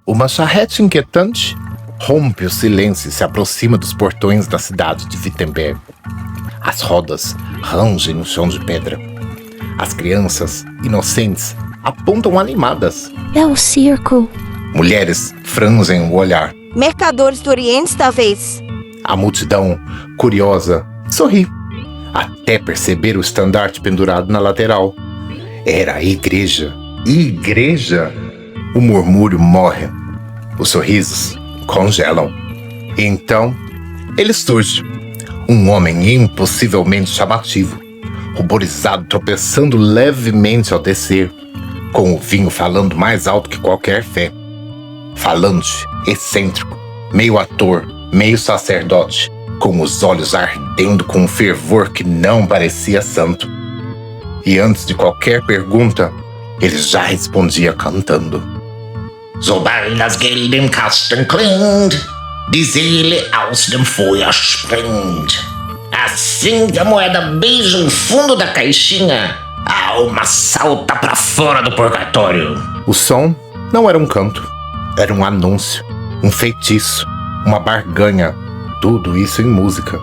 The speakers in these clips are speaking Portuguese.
Uma charrete inquietante rompe o silêncio e se aproxima dos portões da cidade de Wittenberg. As rodas rangem no chão de pedra. As crianças, inocentes, apontam animadas. É o circo. Mulheres franzem o olhar. Mercadores do Oriente, talvez. A multidão, curiosa, sorri, até perceber o estandarte pendurado na lateral. Era a igreja. Igreja! O murmúrio morre. Os sorrisos congelam. E então, ele surge. Um homem impossivelmente chamativo, ruborizado, tropeçando levemente ao descer, com o vinho falando mais alto que qualquer fé. Falante, excêntrico, meio ator, meio sacerdote, com os olhos ardendo com um fervor que não parecia santo. E antes de qualquer pergunta, ele já respondia cantando. Sobald das Geld im Kasten klingt, die Seele aus dem Feuer springt. Assim que a moeda beija o fundo da caixinha, a alma salta pra fora do purgatório. O som não era um canto, era um anúncio, um feitiço, uma barganha, tudo isso em música.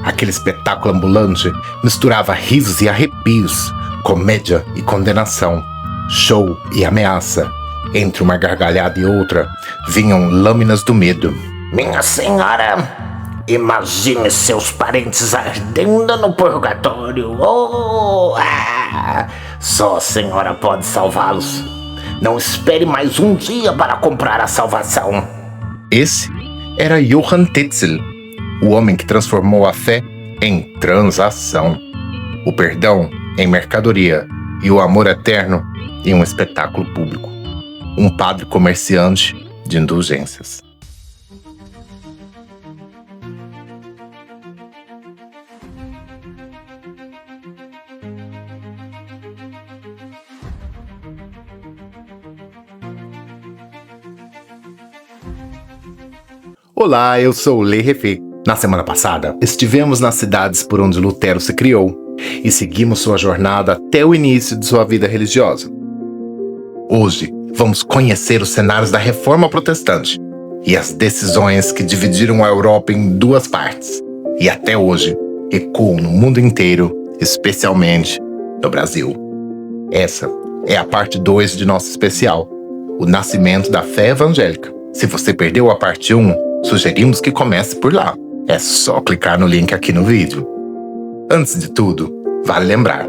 Aquele espetáculo ambulante misturava risos e arrepios, comédia e condenação, show e ameaça. Entre uma gargalhada e outra, vinham lâminas do medo. Minha senhora, imagine seus parentes ardendo no purgatório. Só a senhora pode salvá-los. Não espere mais um dia para comprar a salvação. Esse era Johann Tetzel, o homem que transformou a fé em transação, o perdão em mercadoria e o amor eterno em um espetáculo público. Um padre comerciante de indulgências. Olá, eu sou o Lê Refê. Na semana passada, estivemos nas cidades por onde Lutero se criou e seguimos sua jornada até o início de sua vida religiosa. Hoje, vamos conhecer os cenários da Reforma Protestante e as decisões que dividiram a Europa em duas partes e até hoje ecoam no mundo inteiro, especialmente no Brasil. Essa é a parte 2 de nosso especial, o nascimento da fé evangélica. Se você perdeu a parte 1, sugerimos que comece por lá. É só clicar no link aqui no vídeo. Antes de tudo, vale lembrar,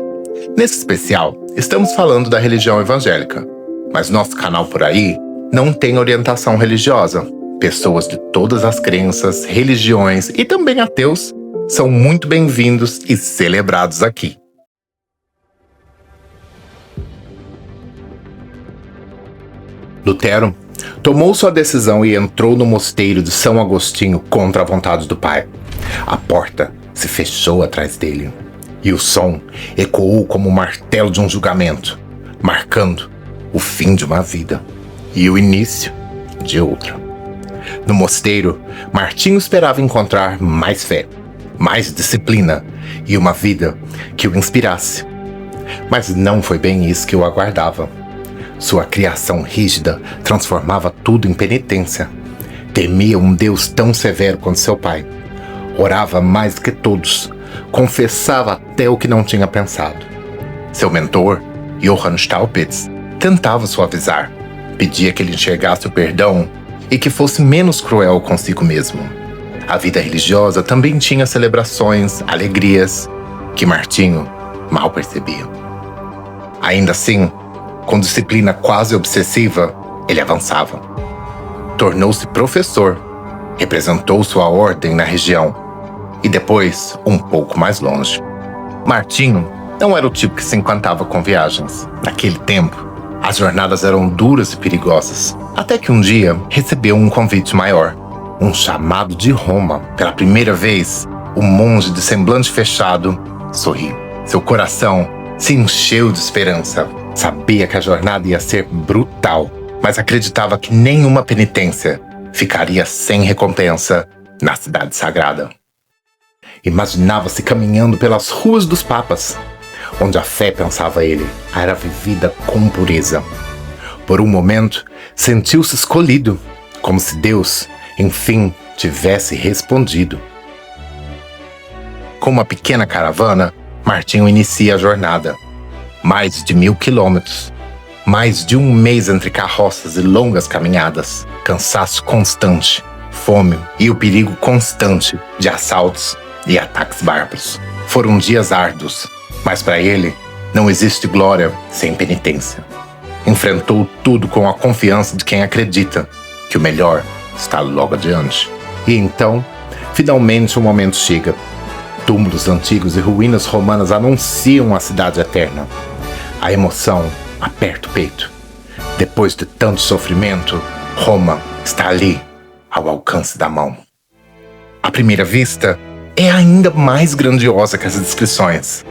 nesse especial estamos falando da religião evangélica, mas nosso canal por aí não tem orientação religiosa. Pessoas de todas as crenças, religiões e também ateus são muito bem-vindos e celebrados aqui. Lutero tomou sua decisão e entrou no mosteiro de São Agostinho contra a vontade do pai. A porta se fechou atrás dele e o som ecoou como o martelo de um julgamento, marcando o fim de uma vida e o início de outra. No mosteiro, Martinho esperava encontrar mais fé, mais disciplina e uma vida que o inspirasse. Mas não foi bem isso que o aguardava. Sua criação rígida transformava tudo em penitência. Temia um Deus tão severo quanto seu pai. Orava mais que todos, confessava até o que não tinha pensado. Seu mentor, Johann Staupitz, tentava suavizar, pedia que ele enxergasse o perdão e que fosse menos cruel consigo mesmo. A vida religiosa também tinha celebrações, alegrias, que Martinho mal percebia. Ainda assim, com disciplina quase obsessiva, ele avançava. Tornou-se professor, representou sua ordem na região e depois um pouco mais longe. Martinho não era o tipo que se encantava com viagens. Naquele tempo, as jornadas eram duras e perigosas, até que um dia recebeu um convite maior, um chamado de Roma. Pela primeira vez, o monge de semblante fechado sorriu. Seu coração se encheu de esperança. Sabia que a jornada ia ser brutal, mas acreditava que nenhuma penitência ficaria sem recompensa na cidade sagrada. Imaginava-se caminhando pelas ruas dos papas, onde a fé, pensava ele, era vivida com pureza. Por um momento, sentiu-se escolhido, como se Deus, enfim, tivesse respondido. Com uma pequena caravana, Martinho inicia a jornada. Mais de 1.000 quilômetros. Mais de um mês entre carroças e longas caminhadas. Cansaço constante, fome e o perigo constante de assaltos e ataques bárbaros. Foram dias árduos, mas para ele não existe glória sem penitência. Enfrentou tudo com a confiança de quem acredita que o melhor está logo adiante. E então, finalmente o momento chega. Túmulos antigos e ruínas romanas anunciam a cidade eterna. A emoção aperta o peito. Depois de tanto sofrimento, Roma está ali, ao alcance da mão. À primeira vista, é ainda mais grandiosa que as descrições.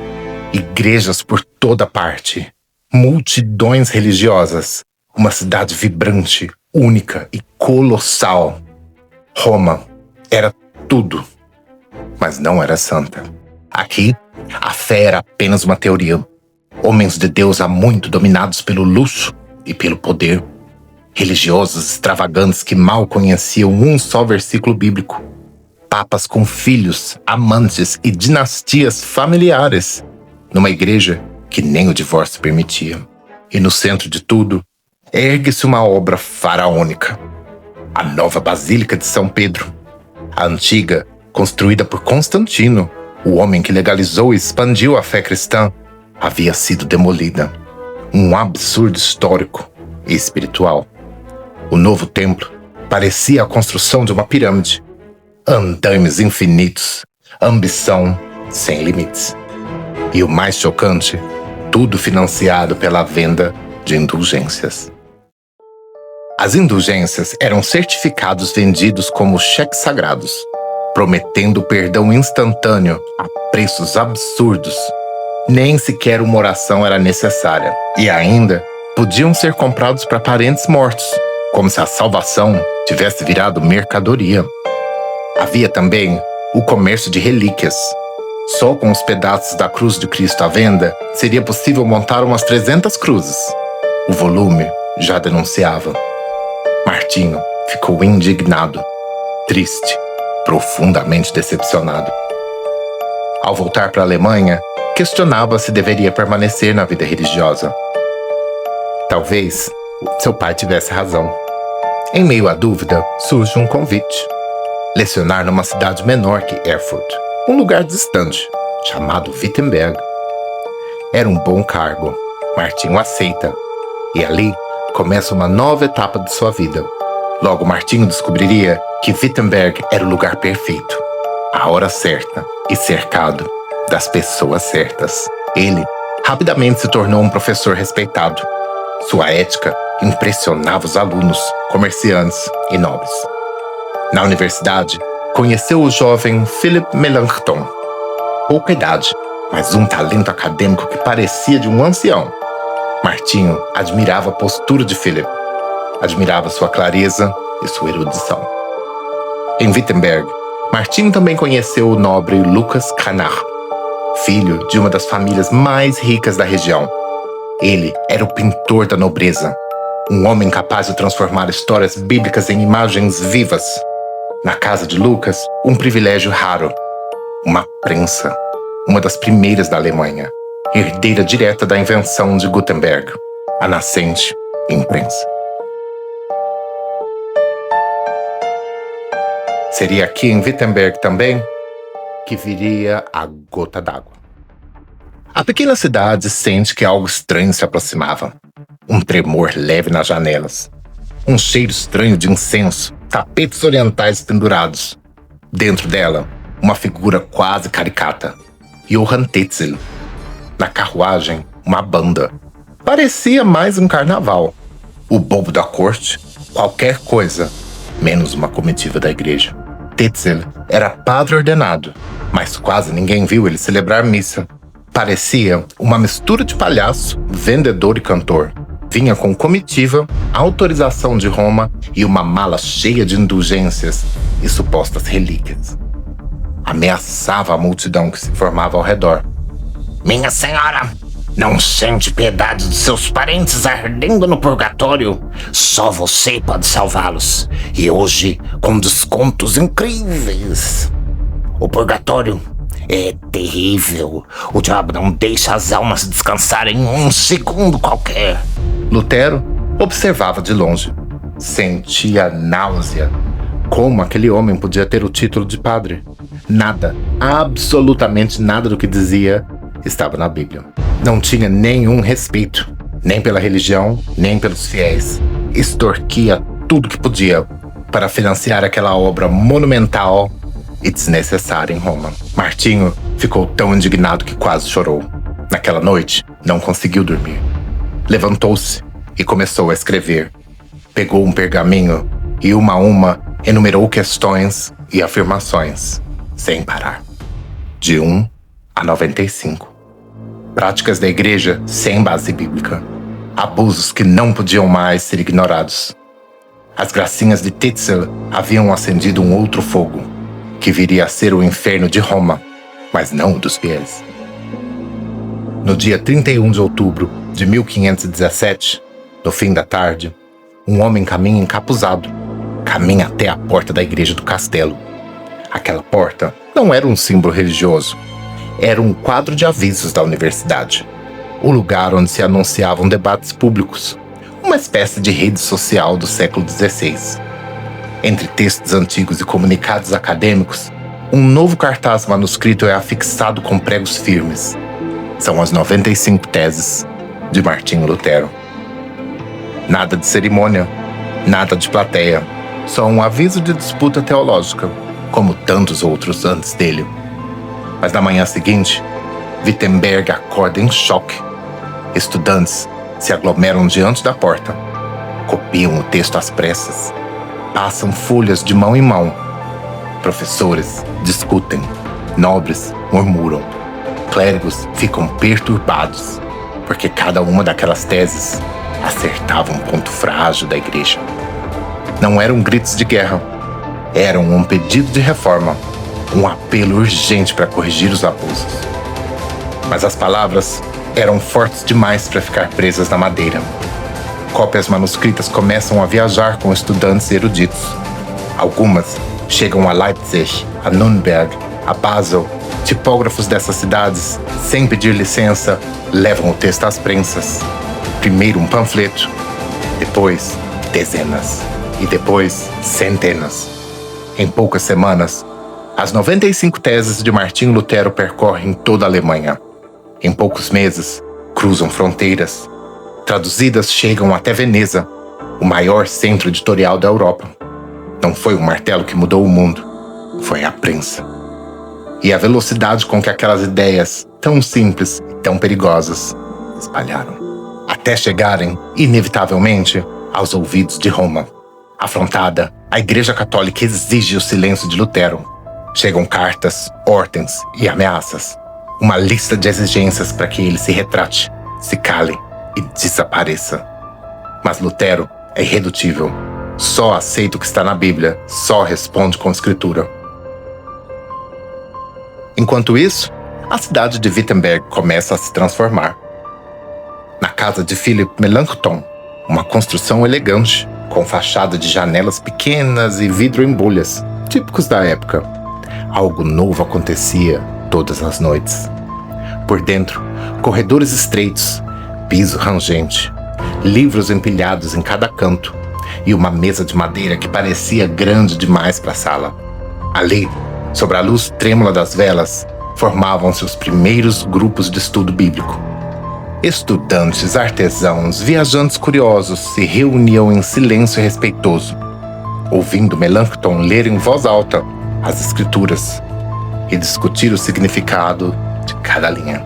Igrejas por toda parte, multidões religiosas, uma cidade vibrante, única e colossal. Roma era tudo, mas não era santa. Aqui, a fé era apenas uma teoria. Homens de Deus há muito dominados pelo luxo e pelo poder. Religiosos extravagantes que mal conheciam um só versículo bíblico. Papas com filhos, amantes e dinastias familiares. Numa igreja que nem o divórcio permitia. E no centro de tudo, ergue-se uma obra faraônica. A nova Basílica de São Pedro. A antiga, construída por Constantino, o homem que legalizou e expandiu a fé cristã, havia sido demolida. Um absurdo histórico e espiritual. O novo templo parecia a construção de uma pirâmide. Andaimes infinitos, ambição sem limites. E o mais chocante, tudo financiado pela venda de indulgências. As indulgências eram certificados vendidos como cheques sagrados, prometendo perdão instantâneo a preços absurdos. Nem sequer uma oração era necessária. E ainda podiam ser comprados para parentes mortos, como se a salvação tivesse virado mercadoria. Havia também o comércio de relíquias. Só com os pedaços da cruz de Cristo à venda, seria possível montar umas 300 cruzes. O volume já denunciava. Martinho ficou indignado, triste, profundamente decepcionado. Ao voltar para a Alemanha, questionava se deveria permanecer na vida religiosa. Talvez seu pai tivesse razão. Em meio à dúvida, surge um convite. Lecionar numa cidade menor que Erfurt, um lugar distante, chamado Wittenberg. Era um bom cargo. Martinho aceita. E ali começa uma nova etapa de sua vida. Logo, Martinho descobriria que Wittenberg era o lugar perfeito, a hora certa e cercado das pessoas certas. Ele rapidamente se tornou um professor respeitado. Sua ética impressionava os alunos, comerciantes e nobres. Na universidade, conheceu o jovem Philipp Melanchthon. Pouca idade, mas um talento acadêmico que parecia de um ancião. Martinho admirava a postura de Philipp, admirava sua clareza e sua erudição. Em Wittenberg, Martinho também conheceu o nobre Lucas Cranach, filho de uma das famílias mais ricas da região. Ele era o pintor da nobreza, um homem capaz de transformar histórias bíblicas em imagens vivas. Na casa de Lucas, um privilégio raro, uma prensa, uma das primeiras da Alemanha, herdeira direta da invenção de Gutenberg, a nascente imprensa. Seria aqui em Wittenberg também que viria a gota d'água. A pequena cidade sente que algo estranho se aproximava. Um tremor leve nas janelas. Um cheiro estranho de incenso, tapetes orientais pendurados. Dentro dela, uma figura quase caricata. Johann Tetzel. Na carruagem, uma banda. Parecia mais um carnaval. O bobo da corte, qualquer coisa, menos uma comitiva da igreja. Tetzel era padre ordenado, mas quase ninguém viu ele celebrar missa. Parecia uma mistura de palhaço, vendedor e cantor. Vinha com comitiva, autorização de Roma e uma mala cheia de indulgências e supostas relíquias. Ameaçava a multidão que se formava ao redor. Minha senhora, Não sente piedade dos seus parentes ardendo no purgatório? Só você pode salvá-los. E hoje, com descontos incríveis. O purgatório é terrível. O diabo não deixa as almas descansarem um segundo qualquer. Lutero observava de longe. Sentia náusea. Como aquele homem podia ter o título de padre? Nada, absolutamente nada do que dizia estava na Bíblia. Não tinha nenhum respeito, nem pela religião, nem pelos fiéis. Extorquia tudo que podia para financiar aquela obra monumental e desnecessária em Roma. Martinho ficou tão indignado que quase chorou. Naquela noite, não conseguiu dormir. Levantou-se e começou a escrever. Pegou um pergaminho e, uma a uma, enumerou questões e afirmações, sem parar. De 1 a 95. Práticas da igreja sem base bíblica. Abusos que não podiam mais ser ignorados. As gracinhas de Tetzel haviam acendido um outro fogo, que viria a ser o inferno de Roma, mas não o dos fiéis. No dia 31 de outubro de 1517, no fim da tarde, um homem caminha encapuzado. Caminha até a porta da igreja do castelo. Aquela porta não era um símbolo religioso. Era um quadro de avisos da universidade. O lugar onde se anunciavam debates públicos. Uma espécie de rede social do século XVI. Entre textos antigos e comunicados acadêmicos, um novo cartaz manuscrito é afixado com pregos firmes. São as 95 teses de Martinho Lutero. Nada de cerimônia, nada de plateia. Só um aviso de disputa teológica, como tantos outros antes dele. Mas na manhã seguinte, Wittenberg acorda em choque. Estudantes se aglomeram diante da porta. Copiam o texto às pressas. Passam folhas de mão em mão. Professores discutem. Nobres murmuram. Clérigos ficam perturbados, porque cada uma daquelas teses acertava um ponto frágil da igreja. Não eram gritos de guerra. Eram um pedido de reforma. Um apelo urgente para corrigir os abusos. Mas as palavras eram fortes demais para ficar presas na madeira. Cópias manuscritas começam a viajar com estudantes eruditos. Algumas chegam a Leipzig, a Nürnberg, a Basel. Tipógrafos dessas cidades, sem pedir licença, levam o texto às prensas. Primeiro um panfleto, depois dezenas e depois centenas. Em poucas semanas, as 95 teses de Martinho Lutero percorrem toda a Alemanha. Em poucos meses, cruzam fronteiras. Traduzidas, chegam até Veneza, o maior centro editorial da Europa. Não foi o martelo que mudou o mundo, foi a prensa. E a velocidade com que aquelas ideias, tão simples e tão perigosas, espalharam. Até chegarem, inevitavelmente, aos ouvidos de Roma. Afrontada, a Igreja Católica exige o silêncio de Lutero. Chegam cartas, ordens e ameaças. Uma lista de exigências para que ele se retrate, se cale e desapareça. Mas Lutero é irredutível. Só aceita o que está na Bíblia, só responde com escritura. Enquanto isso, a cidade de Wittenberg começa a se transformar. Na casa de Philipp Melanchthon, uma construção elegante, com fachada de janelas pequenas e vidro em bolhas, típicos da época. Algo novo acontecia todas as noites. Por dentro, corredores estreitos, piso rangente, livros empilhados em cada canto e uma mesa de madeira que parecia grande demais para a sala. Ali, sobre a luz trêmula das velas, formavam-se os primeiros grupos de estudo bíblico. Estudantes, artesãos, viajantes curiosos se reuniam em silêncio respeitoso, ouvindo Melanchthon ler em voz alta as escrituras e discutir o significado de cada linha.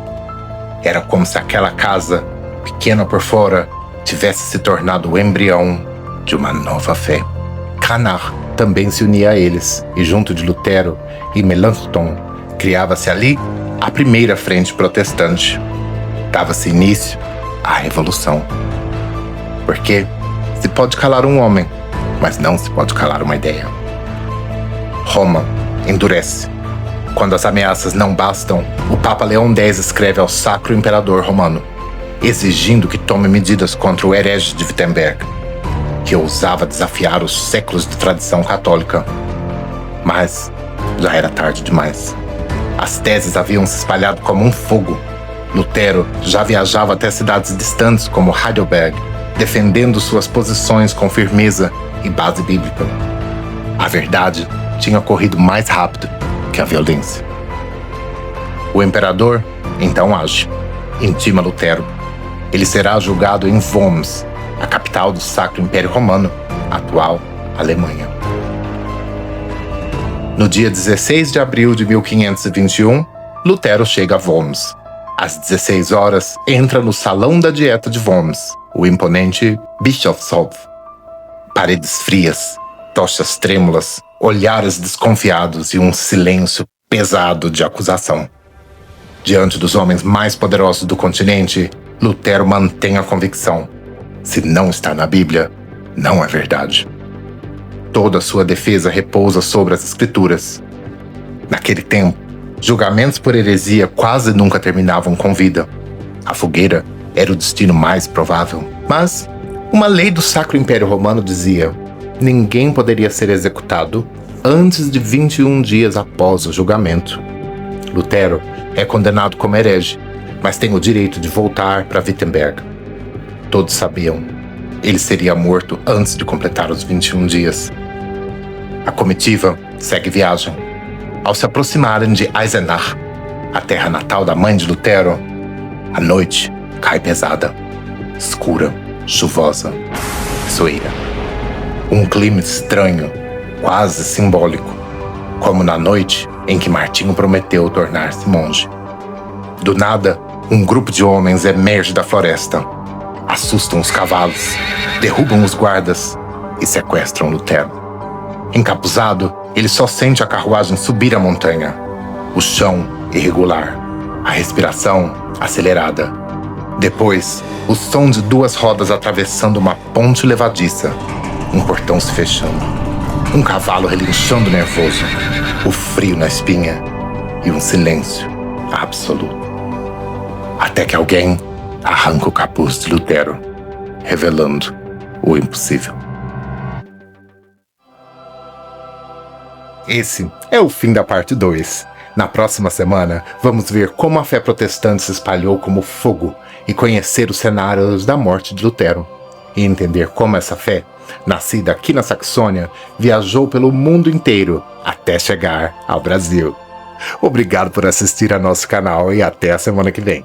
Era como se aquela casa, pequena por fora, tivesse se tornado o embrião de uma nova fé. Cranach também se unia a eles, e junto de Lutero e Melanchthon criava-se ali a primeira frente protestante. Dava-se início à Revolução. Porque se pode calar um homem, mas não se pode calar uma ideia. Roma endurece. Quando as ameaças não bastam, o Papa Leão X escreve ao Sacro Imperador Romano: exigindo que tome medidas contra o herege de Wittenberg, que ousava desafiar os séculos de tradição católica. Mas já era tarde demais. As teses haviam se espalhado como um fogo. Lutero já viajava até cidades distantes como Heidelberg, defendendo suas posições com firmeza e base bíblica. A verdade tinha corrido mais rápido que a violência. O imperador então age, intima Lutero. Ele será julgado em Worms, a capital do Sacro Império Romano, atual Alemanha. No dia 16 de abril de 1521, Lutero chega a Worms. Às 16 horas, entra no Salão da Dieta de Worms, o imponente Bischofshof. Paredes frias, tochas trêmulas, olhares desconfiados e um silêncio pesado de acusação. Diante dos homens mais poderosos do continente, Lutero mantém a convicção: se não está na Bíblia, não é verdade. Toda a sua defesa repousa sobre as Escrituras. Naquele tempo, julgamentos por heresia quase nunca terminavam com vida. A fogueira era o destino mais provável. Mas uma lei do Sacro Império Romano dizia: ninguém poderia ser executado antes de 21 dias após o julgamento. Lutero é condenado como herege, mas tem o direito de voltar para Wittenberg. Todos sabiam: ele seria morto antes de completar os 21 dias. A comitiva segue viagem. Ao se aproximarem de Eisenach, a terra natal da mãe de Lutero, a noite cai pesada, escura, chuvosa, soeira. Um clima estranho, quase simbólico, como na noite em que Martinho prometeu tornar-se monge. Do nada, um grupo de homens emerge da floresta, assustam os cavalos, derrubam os guardas e sequestram Lutero. Encapuzado, ele só sente a carruagem subir a montanha. O chão irregular, a respiração acelerada. Depois, o som de 2 rodas atravessando uma ponte levadiça. Um portão se fechando. Um cavalo relinchando nervoso. O frio na espinha. E um silêncio absoluto. Até que alguém arranca o capuz de Lutero, revelando o impossível. Esse é o fim da parte 2. Na próxima semana, vamos ver como a fé protestante se espalhou como fogo e conhecer os cenários da morte de Lutero. E entender como essa fé, nascida aqui na Saxônia, viajou pelo mundo inteiro até chegar ao Brasil. Obrigado por assistir ao nosso canal e até a semana que vem.